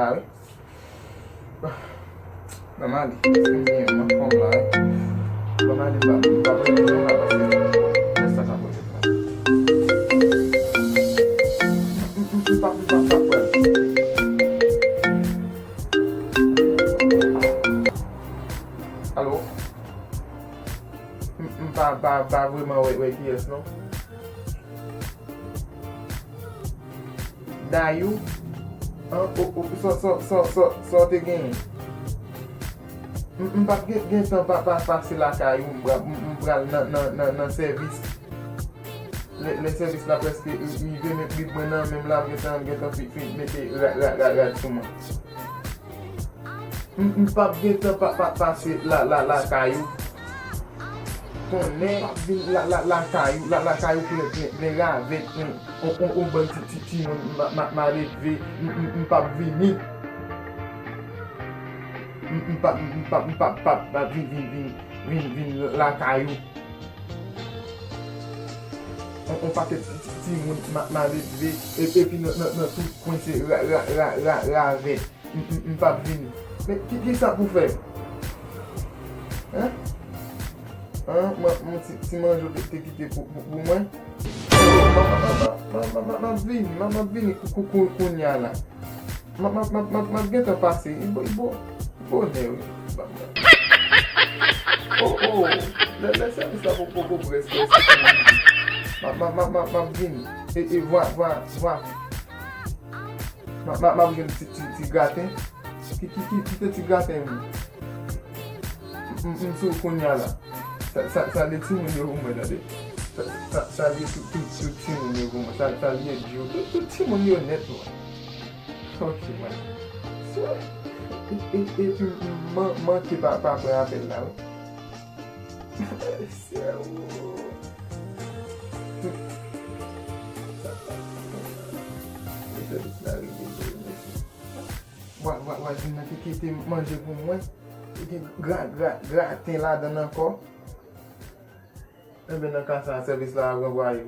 là. Maman, ma femme là. Maman, elle va venir là parce que ça va poser là. Pas. Allô? Pas vraiment, ouais, qui est-ce, non? Dayo? So te gen? Mpa gen tan pa pase la kayo mbral nan servis. Le servis la preske yi vene plit mwenan menm la gen tan fin mette rad souman. Mpa gen tan pa pase la kayo. Konnen la kayo ple ravet on bon ti ma leve mpa vini. Mpa vin la kayo. On paquet ti moun ma leve et puis notre tout coincé ravet. Mpa vini. Mais qui ça pour faire? Hein? Moi si mange te quitter pour moi. Maman vini kounya là. Maman bien te passer. Bon Oh, laissez ça pour rester. Ma vini. Et vois. Ma vini ti gratin. Qui te gratin? M'sou kounya là. Ça les ti moun yo moun là. Ça li tout ti moun yo moun. Ça li dio. Tout ti moun yo net. OK, man. Et puis, manque pas après appel là. C'est Voilà, qui était mangé pour moi. Gratin là dedans encore. Et bien, dans le cas, ça service là, renvoyer.